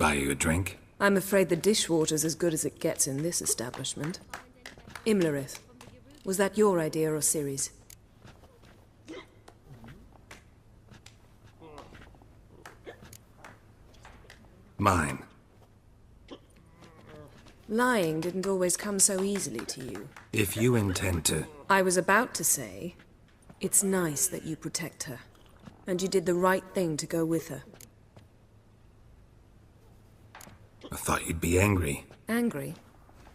Buy you a drink? I'm afraid the dishwater's as good as it gets in this establishment. Imlerith, was that your idea or Ciri's? Mine. Lying didn't always come so easily to you. If you intend to... I was about to say, it's nice that you protect her. And you did the right thing to go with her. I thought you'd be angry. Angry?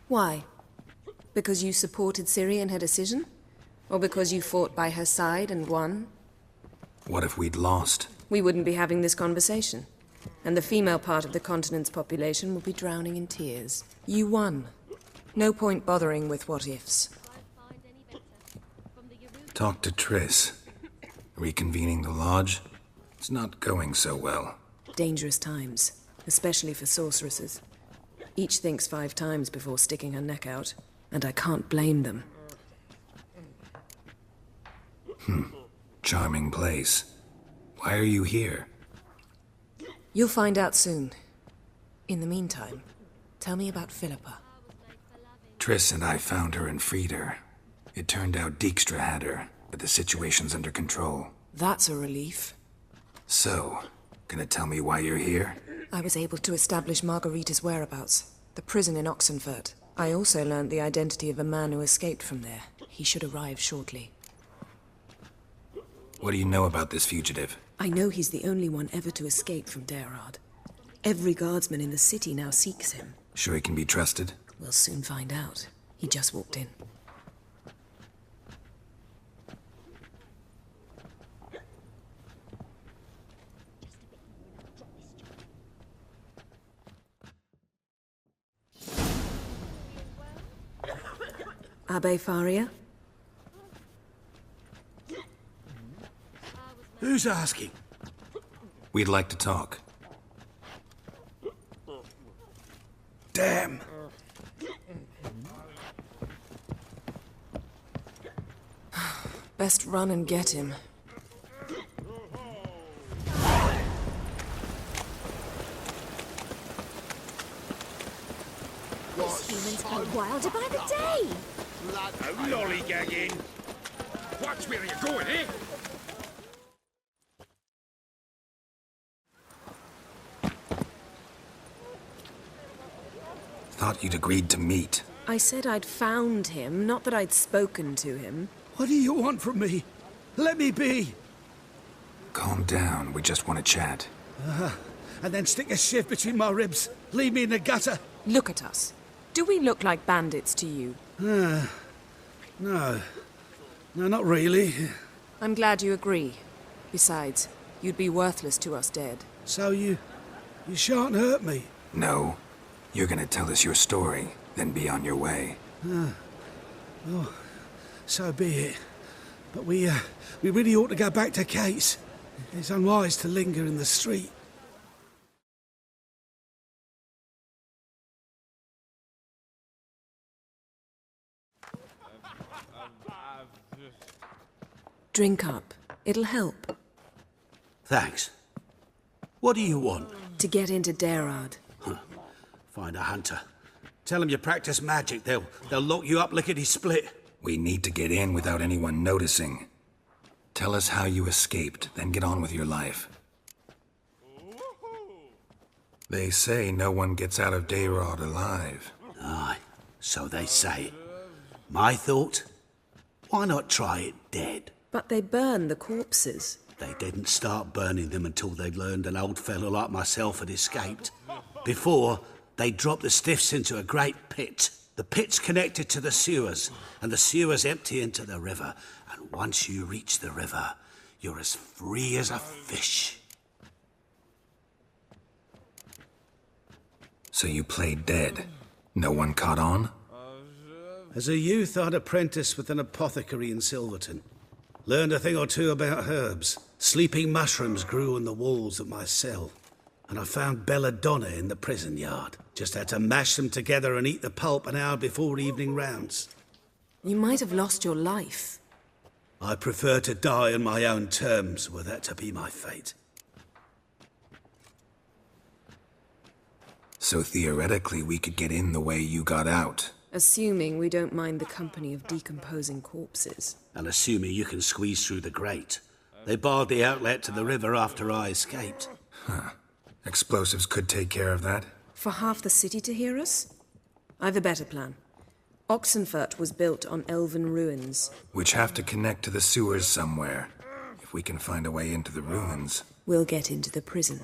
Why? Because you supported Ciri in her decision? Or because you fought by her side and won? What if we'd lost? We wouldn't be having this conversation. And the female part of the continent's population would be drowning in tears. You won. No point bothering with what-ifs. Talk to Triss. Reconvening the lodge? It's not going so well. Dangerous times, especially for sorceresses. Each thinks 5 times before sticking her neck out, and I can't blame them. Charming place. Why are you here? You'll find out soon. In the meantime, tell me about Philippa. Triss and I found her and freed her. It turned out Dijkstra had her, but the situation's under control. That's a relief. So, gonna tell me why you're here? I was able to establish Margarita's whereabouts, the prison in Oxenfurt. I also learned the identity of a man who escaped from there. He should arrive shortly. What do you know about this fugitive? I know he's the only one ever to escape from Daerard. Every guardsman in the city now seeks him. Sure he can be trusted? We'll soon find out. He just walked in. Abbe Faria? Who's asking? We'd like to talk. Damn. Best run and get him. These humans go wilder by the day! No lollygagging! Watch where you're going, eh? Thought you'd agreed to meet. I said I'd found him, not that I'd spoken to him. What do you want from me? Let me be! Calm down, we just want to chat. And then stick a shiv between my ribs. Leave me in the gutter. Look at us. Do we look like bandits to you? No. No, not really. I'm glad you agree. Besides, you'd be worthless to us dead. So you shan't hurt me. No. You're gonna tell us your story, then be on your way. Oh, so be it. But we really ought to go back to Kate's. It's unwise to linger in the street. Drink up. It'll help. Thanks. What do you want? To get into Daerard. Find a hunter. Tell them you practice magic. They'll lock you up lickety-split. We need to get in without anyone noticing. Tell us how you escaped, then get on with your life. They say no one gets out of Daerard alive. Aye, so they say. My thought? Why not try it dead? But they burn the corpses. They didn't start burning them until they'd learned an old fellow like myself had escaped. Before, they dropped the stiffs into a great pit. The pit's connected to the sewers, and the sewers empty into the river. And once you reach the river, you're as free as a fish. So you played dead. No one caught on? As a youth, I'd apprenticed with an apothecary in Silverton. Learned a thing or two about herbs. Sleeping mushrooms grew on the walls of my cell. And I found belladonna in the prison yard. Just had to mash them together and eat the pulp an hour before evening rounds. You might have lost your life. I prefer to die on my own terms, were that to be my fate. So theoretically, we could get in the way you got out. Assuming we don't mind the company of decomposing corpses. And assuming you can squeeze through the grate. They barred the outlet to the river after I escaped. Explosives could take care of that. For half the city to hear us? I've a better plan. Oxenfurt was built on elven ruins. Which have to connect to the sewers somewhere. If we can find a way into the ruins. We'll get into the prison.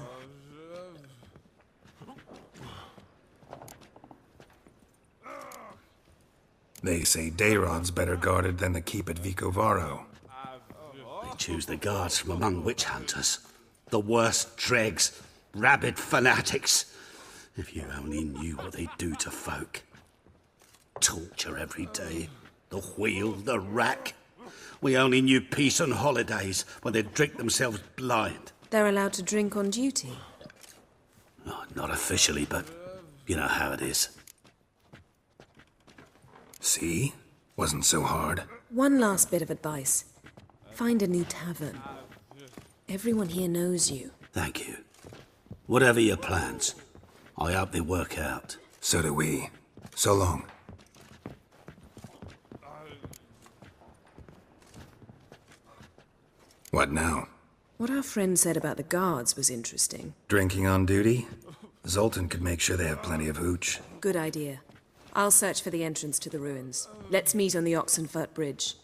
They say Dayrod's better guarded than the keep at Vicovaro. They choose the guards from among witch hunters. The worst dregs, rabid fanatics. If you only knew what they do to folk. Torture every day. The wheel, the rack. We only knew peace on holidays when they'd drink themselves blind. They're allowed to drink on duty. Oh, not officially, but you know how it is. See? Wasn't so hard. One last bit of advice. Find a new tavern. Everyone here knows you. Thank you. Whatever your plans, I hope they work out. So do we. So long. What now? What our friend said about the guards was interesting. Drinking on duty? Zoltan could make sure they have plenty of hooch. Good idea. I'll search for the entrance to the ruins. Let's meet on the Oxenfurt Bridge.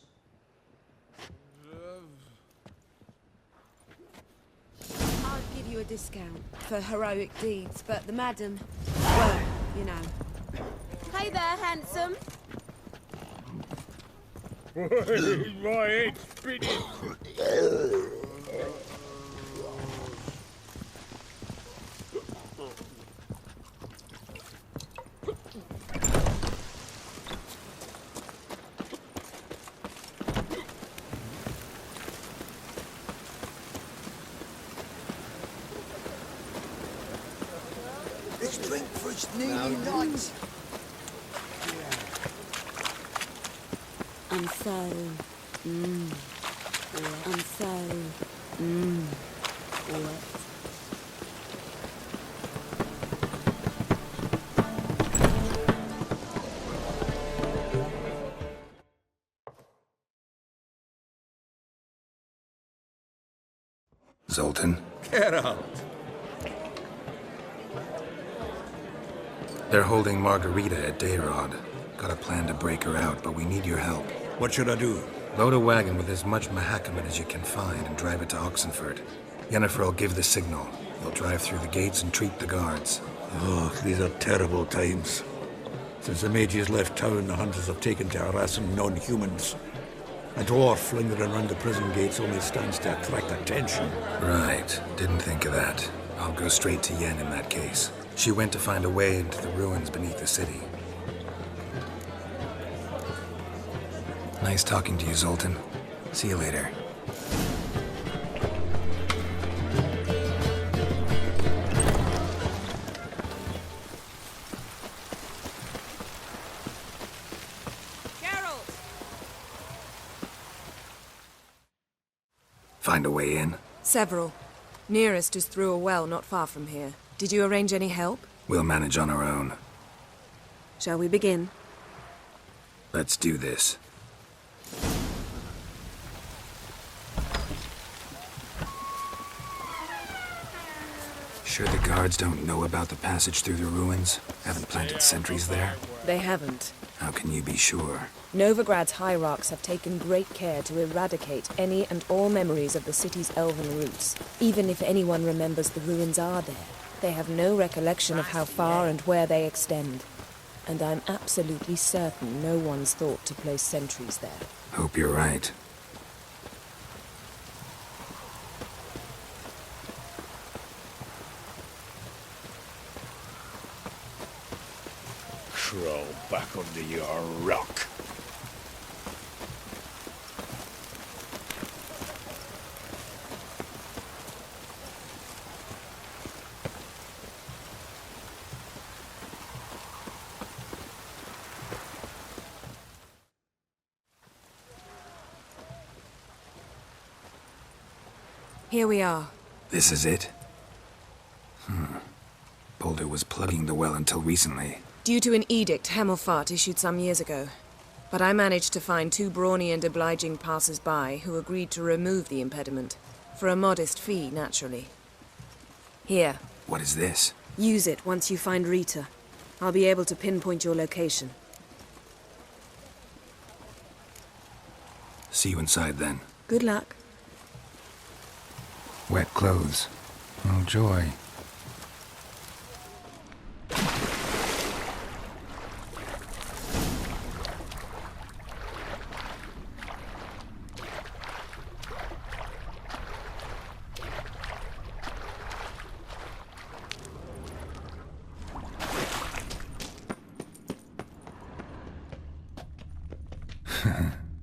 I'd give you a discount for heroic deeds, but the madam, well, you know. Hey there, handsome. My head's spinning. Let's drink for its needy night. I'm so, I'm so, wet. Zoltan? Geralt. They're holding Margarita at Dayrod. Got a plan to break her out, but we need your help. What should I do? Load a wagon with as much Mahakaman as you can find and drive it to Oxenfurt. Yennefer will give the signal. You'll drive through the gates and treat the guards. Oh, these are terrible times. Since the mages left town, the hunters have taken to harassing non-humans. A dwarf lingering around the prison gates only stands to attract attention. Right. Didn't think of that. I'll go straight to Yen in that case. She went to find a way into the ruins beneath the city. Nice talking to you, Zoltan. See you later. Geralt! Find a way in? Several. Nearest is through a well not far from here. Did you arrange any help? We'll manage on our own. Shall we begin? Let's do this. Sure the guards don't know about the passage through the ruins? Haven't planted sentries there? They haven't. How can you be sure? Novigrad's hierarchs have taken great care to eradicate any and all memories of the city's elven roots. Even if anyone remembers the ruins are there, they have no recollection of how far and where they extend. And I'm absolutely certain no one's thought to place sentries there. Hope you're right. Crawl back under your rock. Here we are. This is it? Freeholder was plugging the well until recently. Due to an edict Hemelfart issued some years ago. But I managed to find 2 brawny and obliging passers-by who agreed to remove the impediment. For a modest fee, naturally. Here, What is this? use it once you find Rita. I'll be able to pinpoint your location. See you inside then. Good luck. Wet clothes. Oh, joy.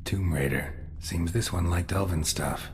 Tomb Raider. Seems this one liked elven stuff.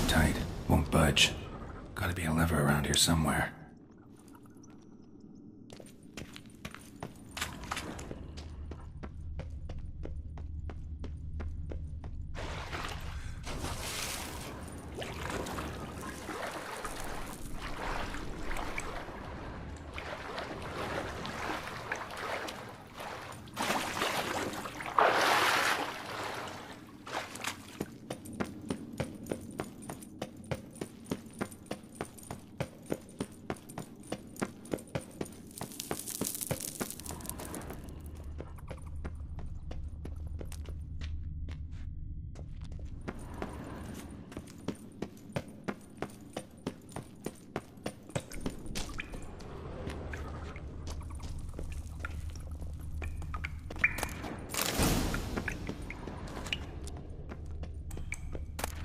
Tight. Won't budge. Gotta be a lever around here somewhere.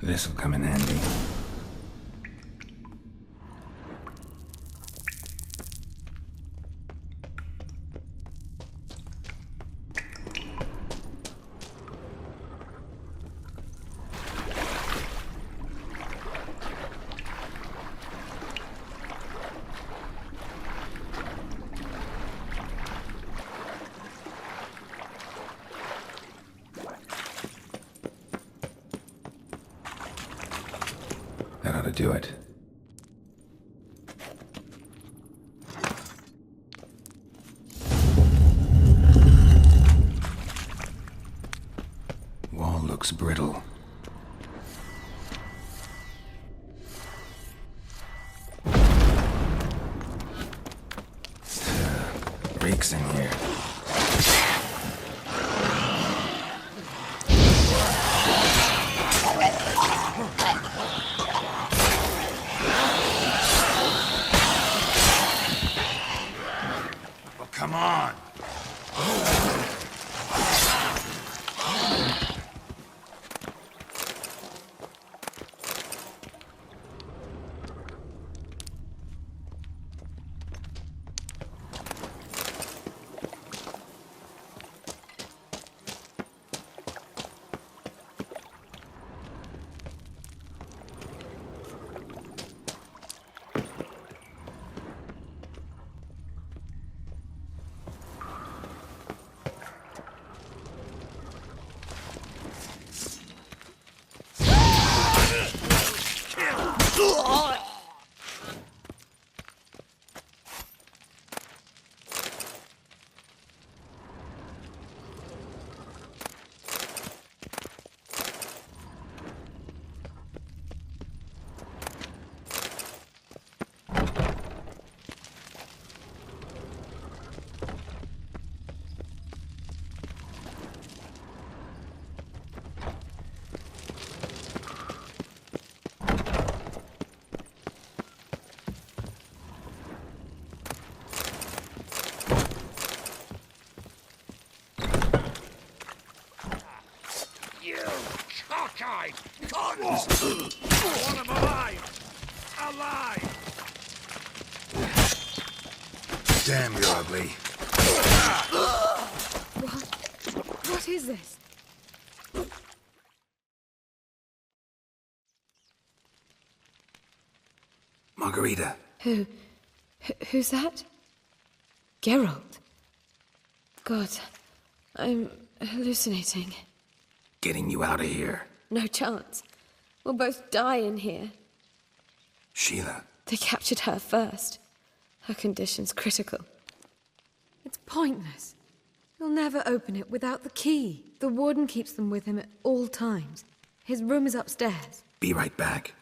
This'll come in handy. That ought to do it. Wall looks brittle. Reeks in here. Come on! Want him alive! Alive! Damn, you're ugly. What is this? Margarita. Who's that? Geralt. God, I'm hallucinating. Getting you out of here. No chance. We'll both die in here. Sheila. They captured her first. Her condition's critical. It's pointless. He'll never open it without the key. The warden keeps them with him at all times. His room is upstairs. Be right back.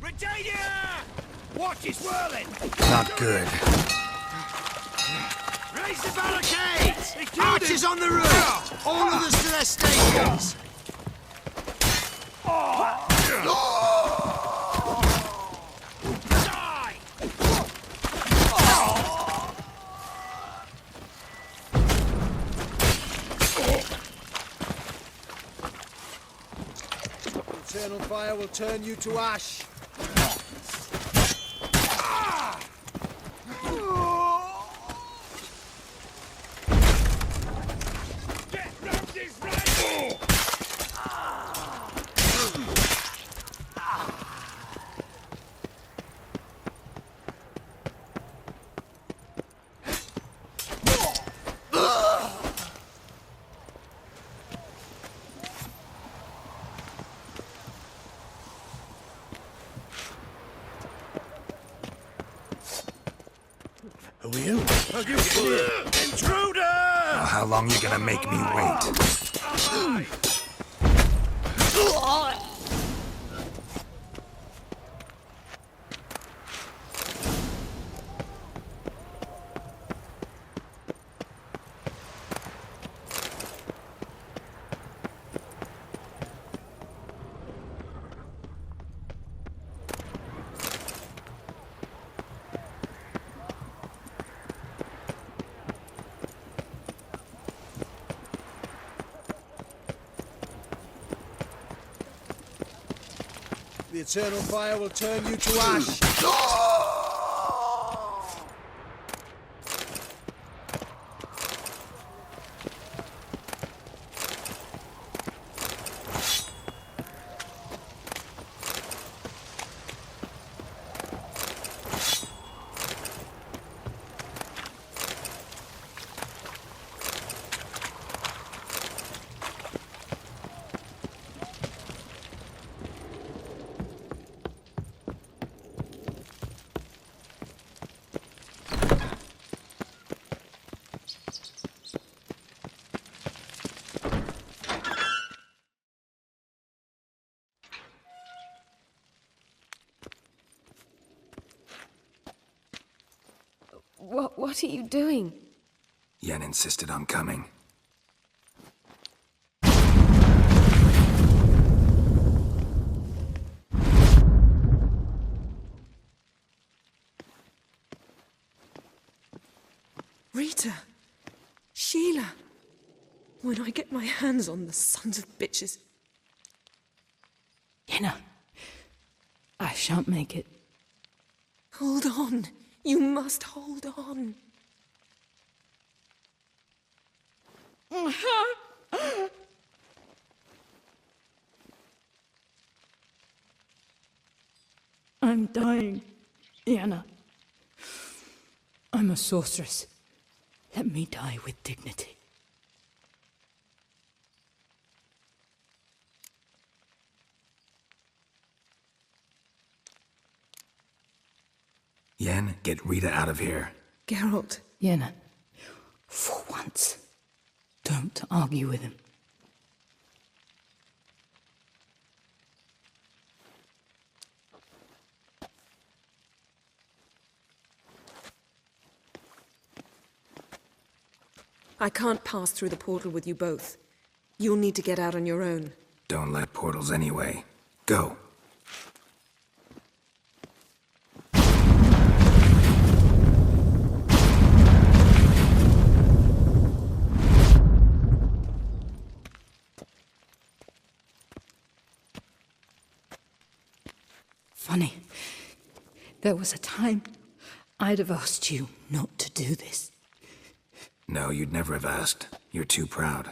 Regina! Watch is whirling! Not good. Raise the barricades! Archers on the roof! All of us to their stations! Die! Eternal fire will turn you to ash. Get round this rifle! Who are you? Intruder! How long you gonna make me wait? The eternal fire will turn you to ash. What are you doing? Yen insisted on coming. Rita! Sheila! When I get my hands on the sons of bitches. Yenna, I shan't make it. Hold on. You must hold on. I'm dying, Yenna. I'm a sorceress. Let me die with dignity. Yen, get Rita out of here. Geralt. Yenna, for once, don't argue with him. I can't pass through the portal with you both. You'll need to get out on your own. Don't let portals anyway. Go. Funny. There was a time I'd have asked you not to do this. No, you'd never have asked. You're too proud.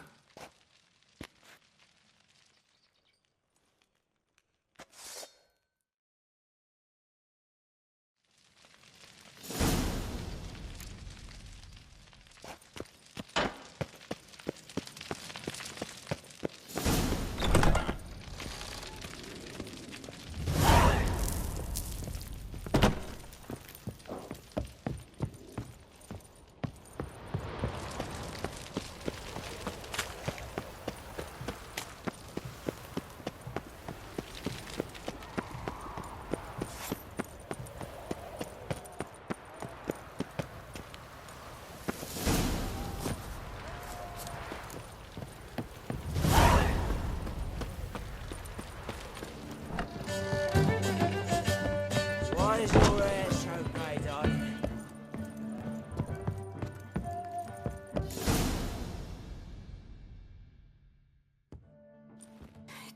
Why is your hair so grey, darling?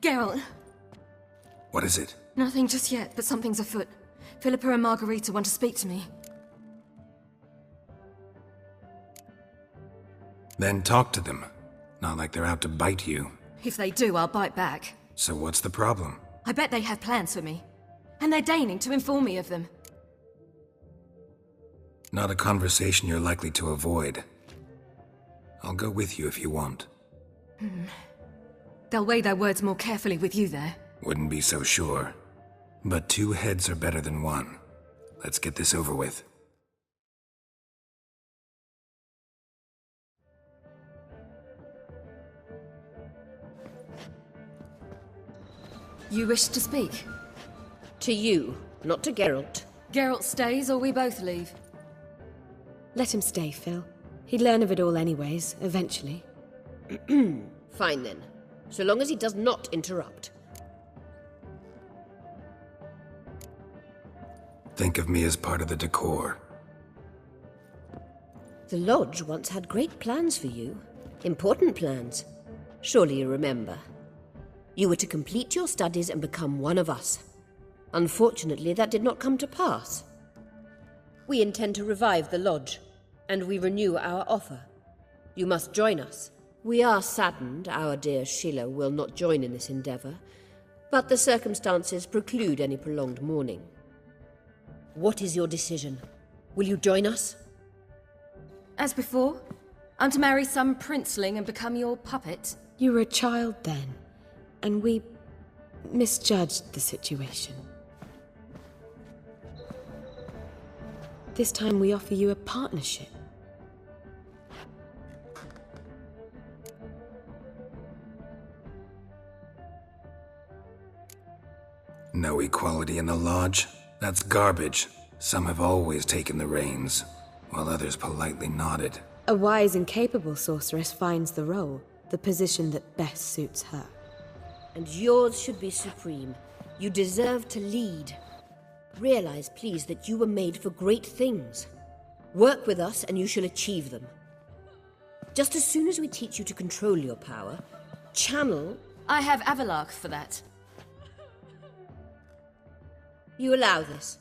Geralt! What is it? Nothing just yet, but something's afoot. Philippa and Margarita want to speak to me. Then talk to them. Not like they're out to bite you. If they do, I'll bite back. So what's the problem? I bet they have plans for me. And they're deigning to inform me of them. Not a conversation you're likely to avoid. I'll go with you if you want. They'll weigh their words more carefully with you there. Wouldn't be so sure. But 2 heads are better than 1. Let's get this over with. You wish to speak? To you, not to Geralt. Geralt stays or we both leave? Let him stay, Phil. He'd learn of it all anyways, eventually. Fine then. So long as he does not interrupt. Think of me as part of the decor. The Lodge once had great plans for you. Important plans. Surely you remember. You were to complete your studies and become one of us. Unfortunately, that did not come to pass. We intend to revive the Lodge, and we renew our offer. You must join us. We are saddened our dear Sheila will not join in this endeavor, but the circumstances preclude any prolonged mourning. What is your decision? Will you join us? As before? I'm to marry some princeling and become your puppet? You were a child then, and we misjudged the situation. This time we offer you a partnership. No equality in the Lodge? That's garbage. Some have always taken the reins, while others politely nodded. A wise and capable sorceress finds the role, the position that best suits her. And yours should be supreme. You deserve to lead. Realize, please, that you were made for great things. Work with us and you shall achieve them. Just as soon as we teach you to control your power, channel... I have Avalark for that. You allow this?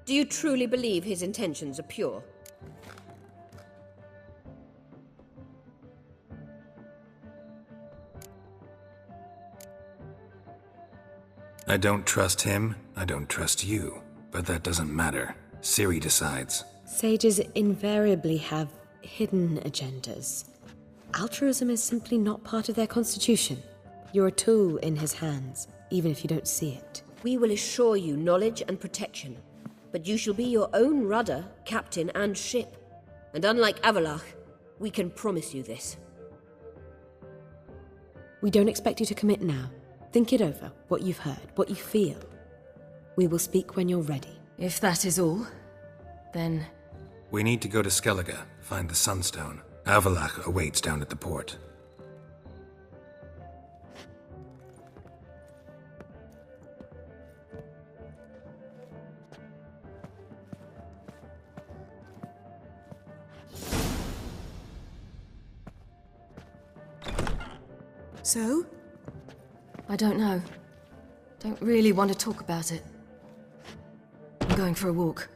Do you truly believe his intentions are pure? I don't trust him, I don't trust you. But that doesn't matter. Ciri decides. Sages invariably have hidden agendas. Altruism is simply not part of their constitution. You're a tool in his hands, even if you don't see it. We will assure you knowledge and protection, but you shall be your own rudder, captain, and ship. And unlike Avalach, we can promise you this. We don't expect you to commit now. Think it over, what you've heard, what you feel. We will speak when you're ready. If that is all, then... We need to go to Skellige, find the Sunstone. Avalach awaits down at the port. So? I don't know. Don't really want to talk about it. I'm going for a walk.